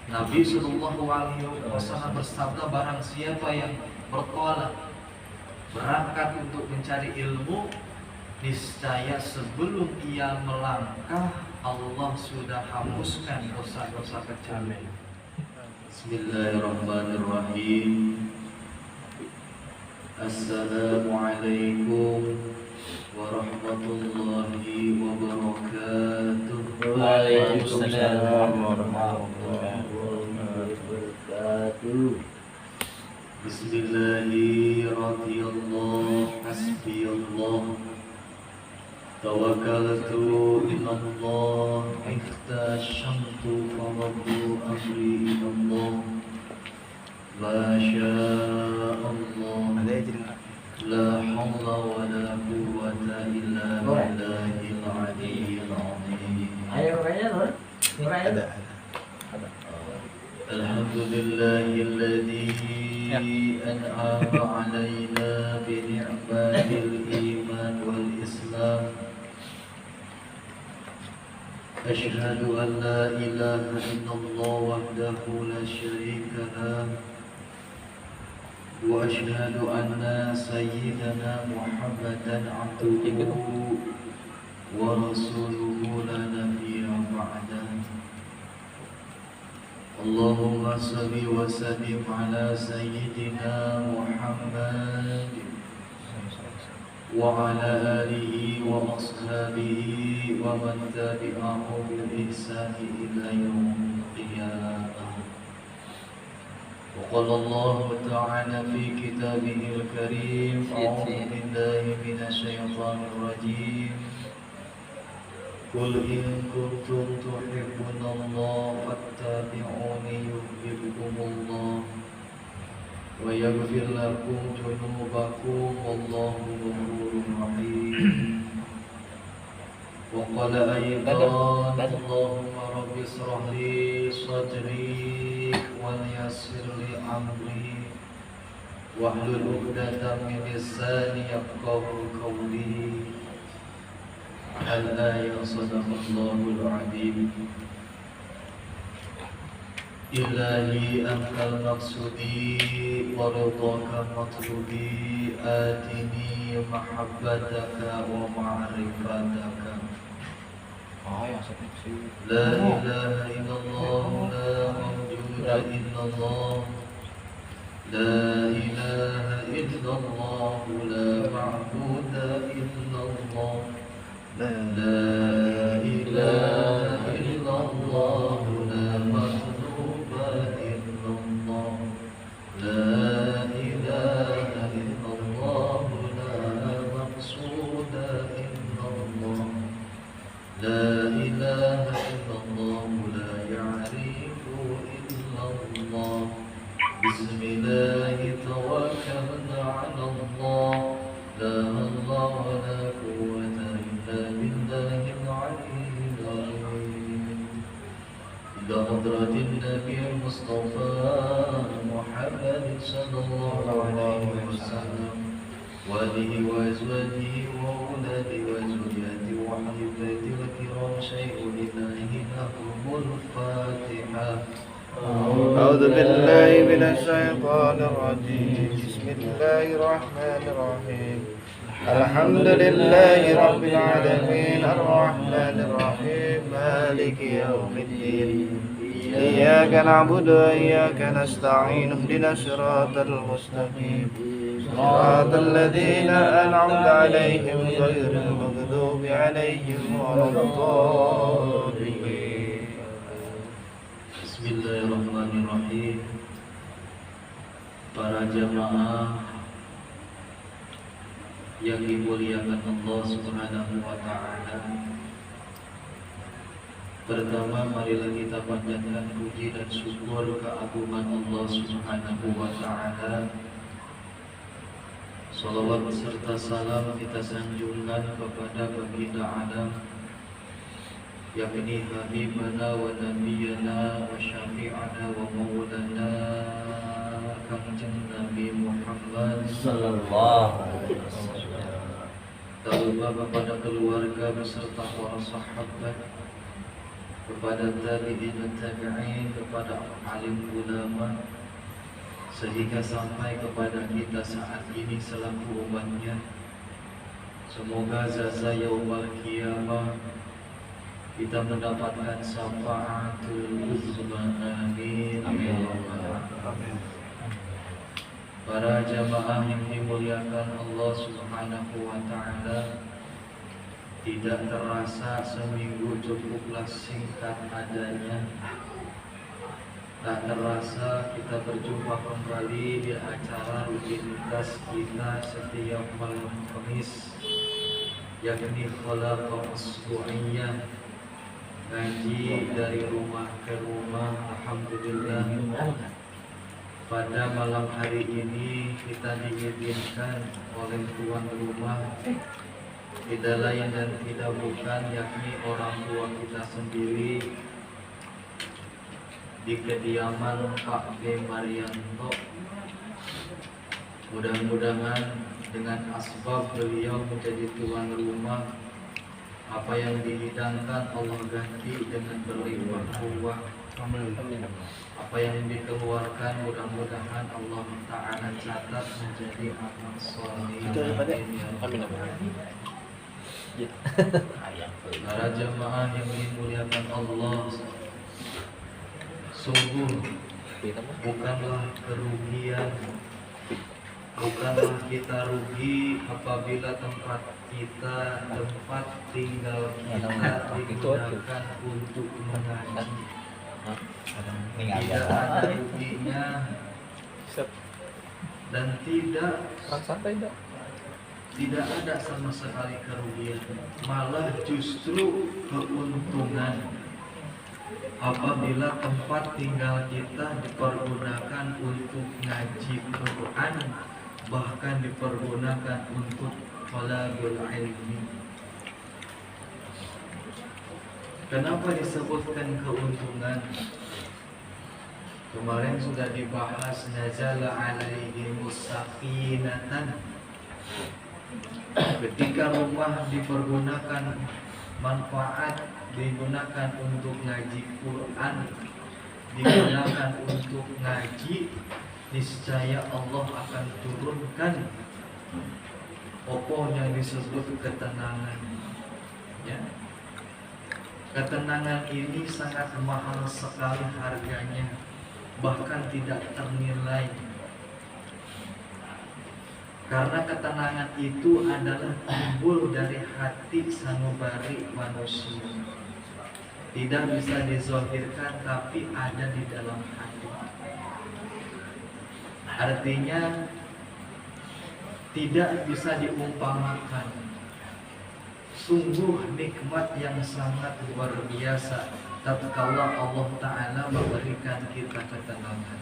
Nabi Shallallahu Alaihi Wasallam bersabda, barang siapa yang bertolak berangkat untuk mencari ilmu, niscaya sebelum ia melangkah Allah sudah hapuskan dosa-dosa kecil. Bismillahirrahmanirrahim. Assalamualaikum warahmatullahi wabarakatuh. Waalaikumsalam warahmatullahi wabarakatuh. Bismillahirrahmanirrahim. Hasbiyallah. Tawakkaltu ilallah. Ihtasyamtu farabbu amri ilallah. Masya'allah. La hawla wa la quwwata illa billahil aliyyil azim. Ayo kayaknya loh. Ada. Alhamdulillahilladzi an'ama 'alaina bi ni'matil iman wal islam. Asyhadu an la ilaha illallah wahdahu la syarika lah. Wa asyhadu anna sayyidana Muhammadan 'abduhu wa rasuluhu la nabiyya ba'dahu. Allahumma salli wa sallim ala sayyidina Muhammad wa ala alihi wa ashabihi wa man tabi'ahu bil ihsani ila yaumil qiyamah. وقال الله تعالى في كتابه الكريم أعوذ بالله من الشيطان الرجيم قل إن كنتم تحبون الله فاتبعوني يحببكم الله ويغفر لكم ذنوبكم والله غفور رحيم. وقال أيضا اللهم رب اشرح لي صدري ويسر لي أمري واحلل عقدة من لساني يفقهوا قولي. الآية صدق الله العظيم. إلهي أنت المقصودي ورضاك مطلوبي آتني محبتك ومعرفتك. لا إله إلا الله لا موجود إلا الله لا إله إلا الله لا معبود إلا الله لا إله إلا الله لا مطلوب إلا الله لا إله إلا الله لا مقصود إلا الله لا إله إلا الله لا يعرف إلا الله. بسم الله توكلنا على الله لا الله ولا قوة إلا بالله العلي العظيم. إلى حضرة النبي المصطفى محمد صلى الله عليه وسلم وآله وأزواجه وأولاده وذريته وأهل بيته الكرام شيء لله لهم الفاتحة. أعوذ بالله من الشيطان الرجيم. بسم الله الرحمن الرحيم. الحمد لله رب العالمين الرحمن الرحيم مالك يوم الدين. إياك نعبد وإياك نستعين اهدنا الصراط المستقيم صراط الذين أنعمت عليهم غير المغضوب عليهم ولا الضالين. Bismillahirrahmanirrahim. Para jamaah yang dimuliakan Allah Subhanahu wa taala. Pertama, marilah kita panjatkan puji dan syukur keagungan Allah Subhanahu wa taala. Salawat serta salam kita sanjungkan kepada baginda Adam, yakni habibana wa nabiyana wa syafi'ana wa maulana kanjeng Nabi Muhammad sallallahu alaihi wasallam. Terutama kepada keluarga beserta para sahabat kepada tabi'in dan tabi'in, kepada alim ulama, sehingga sampai kepada kita saat ini selaku umatnya. Semoga jaza yaumul qiyamah kita mendapatkan syafaatul uzma. Amin. Amin. Para jamaah yang dimuliakan Allah Subhanahu wa taala, tidak terasa seminggu cukuplah singkat adanya. Tak terasa kita berjumpa kembali di acara rutinitas kita setiap malam Kamis, yakni Khalaqah Usbu'iyah, ngaji dari rumah ke rumah. Alhamdulillah, pada malam hari ini kita diizinkan oleh tuan rumah, tidak lain dan tidak bukan yakni orang tua kita sendiri, di kediaman Pak B. Marianto. Mudah-mudahan dengan asbab beliau menjadi tuan rumah, apa yang dihidangkan Allah ganti dengan berlimpah ruah. Apa yang dikeluarkan mudah-mudahan Allah Ta'ala catat menjadi amal soleh. Amin. Para jemaah yang dimuliakan Allah, sungguh bukanlah kerugian, bukanlah kita rugi apabila tempat kita, tempat tinggal kita digunakan untuk mengaji. Tidak ada ruginya dan tidak ada sama sekali kerugian, malah justru keuntungan apabila tempat tinggal kita dipergunakan untuk ngaji Quran, bahkan dipergunakan untuk talabul ilmi. Kenapa disebutkan keuntungan? Kemarin sudah dibahas, nazala alaihimus sakinatan. Ketika rumah dipergunakan manfaat, digunakan untuk ngaji Quran, digunakan untuk ngaji, niscaya Allah akan turunkan pokok yang disebut ketenangan. Ya. Ketenangan ini sangat mahal sekali harganya, bahkan tidak ternilai. Karena ketenangan itu adalah timbul dari hati sanubari manusia. Tidak bisa dizahirkan, tapi ada di dalam hati. Artinya tidak bisa diumpamakan. Sungguh nikmat yang sangat luar biasa tatkala Allah Ta'ala memberikan kita ketenangan.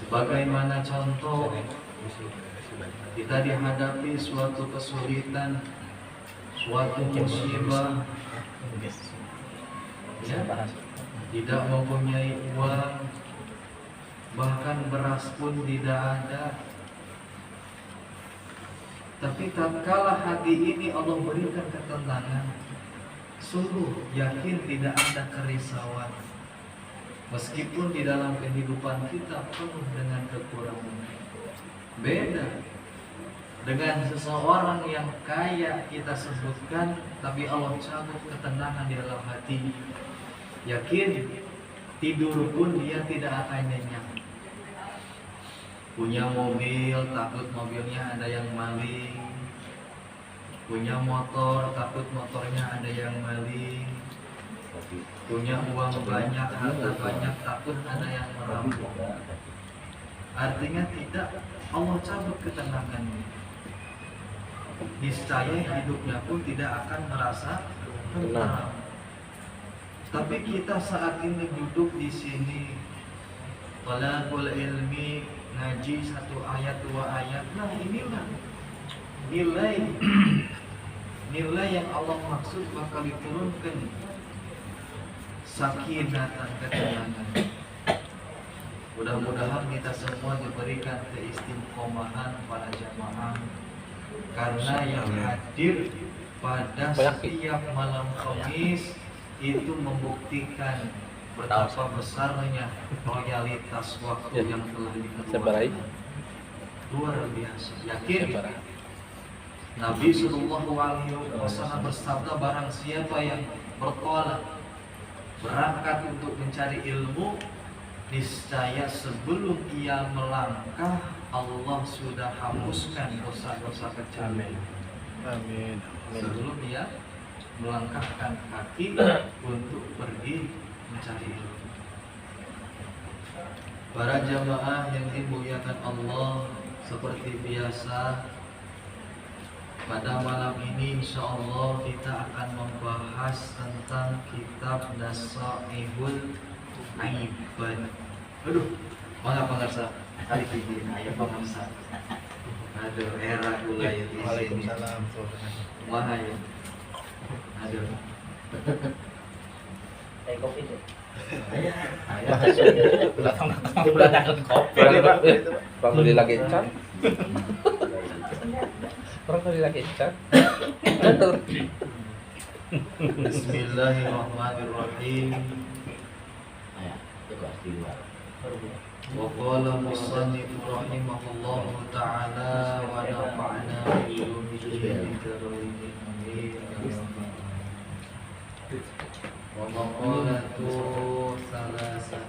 Sebagaimana contoh, kita dihadapi suatu kesulitan, suatu musibah, ya, tidak mempunyai uang, bahkan beras pun tidak ada. Tapi tatkala hati ini Allah berikan ketenangan, sungguh yakin tidak ada kerisauan. Meskipun di dalam kehidupan kita penuh dengan kekurangan. Beda dengan seseorang yang kaya kita sebutkan, tapi Allah cabut ketenangan di dalam hati. Yakin tidur pun dia tidak akan nyenyak. Punya mobil, takut mobilnya ada yang maling. Punya motor, takut motornya ada yang maling. Punya uang banyak, harta banyak, takut ada yang merampok. Artinya tidak, Allah cabut ketenangannya. Niscaya hidupnya pun tidak akan merasa tenang. Tapi kita saat ini duduk di sini, talabul ilmi, ngaji satu ayat dua ayat. Nah, inilah nilai yang Allah maksud bakal diturunkan, sakinatan, ketenangan. Mudah-mudahan kita semua diberikan keistiqomahan para jamaah, karena yang hadir pada setiap malam Kamis itu membuktikan betapa besarnya loyalitas waktu yang telah dikeluarkan. Luar biasa. Yakin? Nabi Shallallahu Alaihi Wasallam bersabda, barang siapa yang bertolak berangkat untuk mencari ilmu, niscaya sebelum ia melangkah Allah sudah hapuskan dosa-dosa kecil. Amin. Sebelum ia melangkahkan kaki untuk pergi mencari ilmu. Para jamaah yang dimuliakan Allah, seperti biasa pada malam ini insya Allah kita akan membahas tentang kitab Nasaihul Aibad. Aduh, mana pengarsa? Kali ini ayah pengarsa. Aduh, era gulai di sini. Waalaikumsalam. Mana ya? Aduh. Kopi tuh. Orang tadi lagi cat. Orang tadi lagi cat. Betul. Bismillahirrahmanirrahim. Wa qala musannif rahimahullahu ta'ala wa nafa'na bi ulumihi wa maqalatu salasan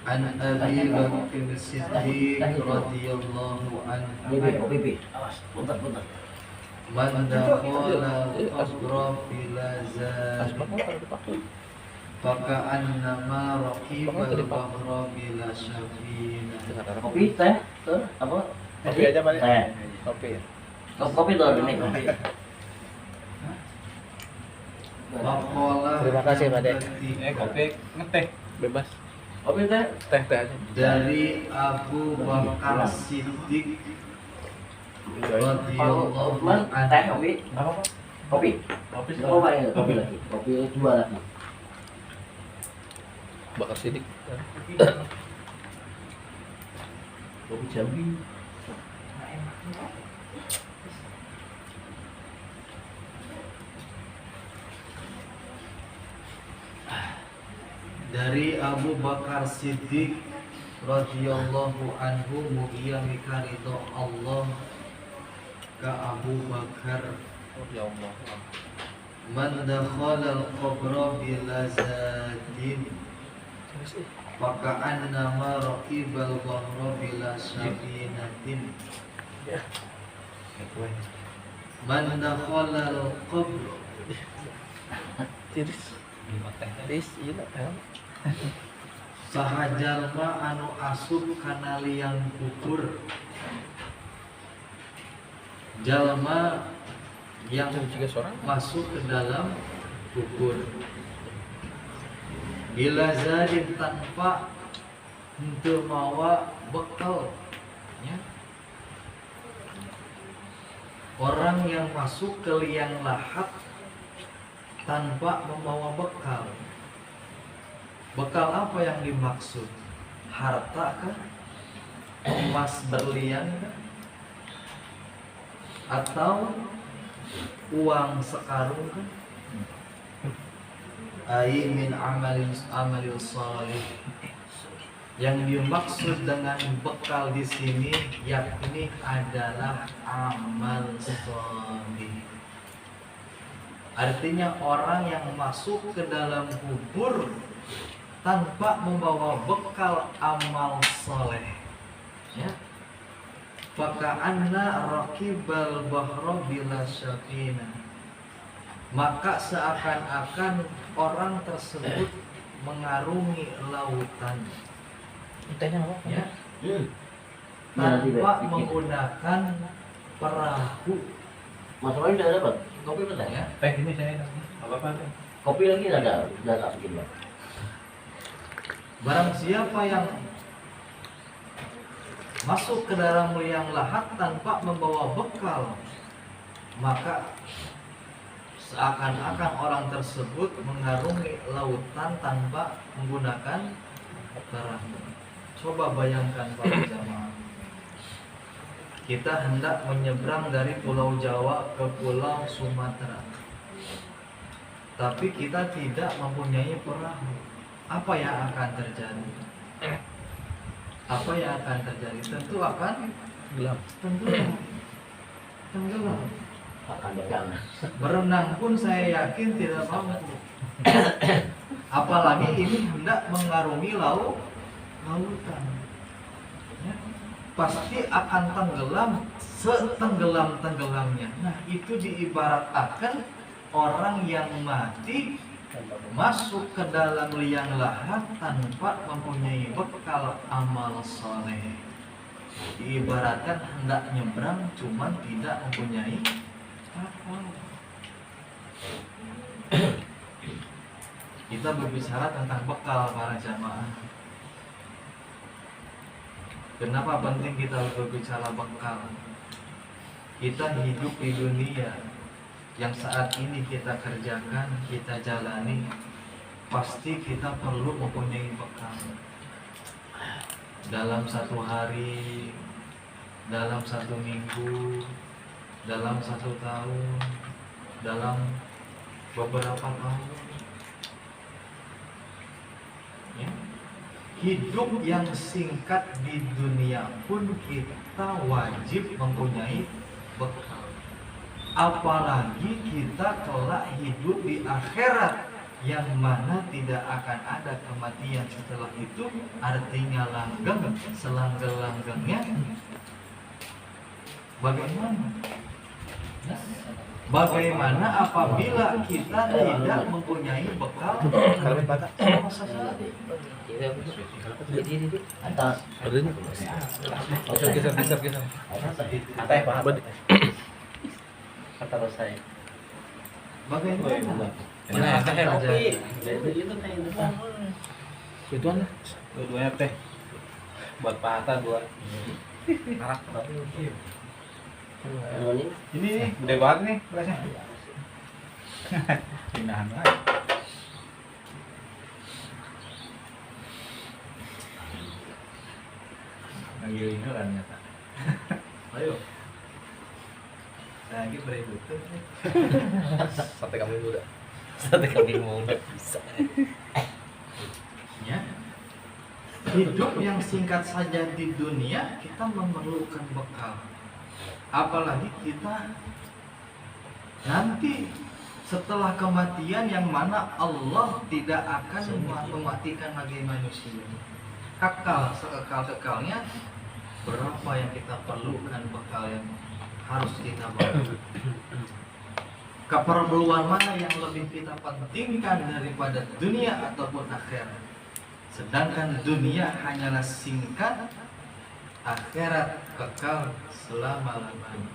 an Abi Bakr Siddiq radhiyallahu anhu man dakhala qabra filazat faka'annama raqibal bahra bila syafina. Kopi teh tuh apa? Kopi aja balik. Teh. Kopi. Kopi tuh ini kopi. Maqalah Terima kasih, Pak Dek. Kopi ngeteh. Bebas. Kopi teh. Teh aja. dari Abu Bakar Siddiq radhiyallahu Man, teh anhu. kopi. Apa? Kopi. Kopi apa ya? Kopi lagi. Kopi dua lagi. Bakar sidik. Kopi Jambi. Dari Abu Bakar Siddiq radhiyallahu anhu, mugia mikarito Allah ka Abu Bakar, Ya Allah. man dakhala al-qabra bila zatin faka'annama raqibal bahra bila syafinatin. Man dakhala al-qabra Tiris. Tiris iya lah. sahajalma anu asup kana liang kubur, jalma yang Juga seorang. masuk ke dalam kubur bila zadin tanpa untuk mawa bekal, ya. Orang yang masuk ke liang lahat tanpa membawa bekal. Bekal apa yang dimaksud? Harta kah? Emas berlian kah? Atau uang sekarung kah? Ai min amalin salih. Yang dimaksud dengan bekal di sini yakni adalah amal salih. Artinya orang yang masuk ke dalam kubur tanpa membawa bekal amal soleh, ya. Faka'anna raqibal bahra bila syafina, maka seakan-akan orang tersebut mengarungi lautan, Tehnya apa? ya, tanpa menggunakan perahu. Mas Roy udah dapat kopi betul Ya. Teh ini saya apa? Kopi lagi udah tak bikin Pak. Barang siapa yang masuk ke dalam liang lahat tanpa membawa bekal, maka seakan-akan orang tersebut mengarungi lautan tanpa menggunakan perahu. Coba bayangkan para jamaah, kita hendak menyeberang dari Pulau Jawa ke Pulau Sumatera. tapi kita tidak mempunyai perahu, apa yang akan terjadi? Apa yang akan terjadi? Tentu akan Gelap. tenggelam. Akan dagang. Berenang pun saya yakin tidak mampu. Apalagi ini hendak mengarungi lautan. Ya, pasti akan tenggelam setenggelam-tenggelamnya. Nah, itu diibaratkan orang yang mati masuk ke dalam liang lahat tanpa mempunyai bekal amal soleh. Diibaratkan hendak nyebrang cuman tidak mempunyai kapal. Kita berbicara tentang bekal para jamaah. Kenapa penting kita berbicara bekal? Kita hidup di dunia yang saat ini kita kerjakan, kita jalani, pasti kita perlu mempunyai bekal. Dalam satu hari, dalam satu minggu, dalam satu tahun, dalam beberapa tahun. Ya. Hidup yang singkat di dunia pun kita wajib mempunyai bekal. Apalagi kita kelak hidup di akhirat yang mana tidak akan ada kematian setelah itu, artinya langgeng selanggang-langgengnya. Bagaimana apabila kita tidak mempunyai bekal masa lalu? Atas. Ada nih. Oke, geser. Apa ya Pak? Kata saya. Bagaimana? Mana teh kopi? Itu mana? Dua-duanya teh. Buat Pak Hatta dua. Arak. Ini nih, Gede banget nih belasnya. Pinahan banget. Lagi ini kan nyata. ayo. Saya lagi berikut. Sate kambing muda. Sate kambing muda bisa. Ya. Hidup yang singkat saja di dunia kita memerlukan bekal. Apalagi kita nanti setelah kematian yang mana Allah tidak akan mematikan lagi manusia. Kekal sekekal-kekalnya, berapa yang kita perlukan bekal yang harus kita bawa. Keperluan mana yang lebih kita pentingkan daripada dunia ataupun akhirat? Sedangkan dunia hanyalah singkat, akhirat kekal selama-lamanya.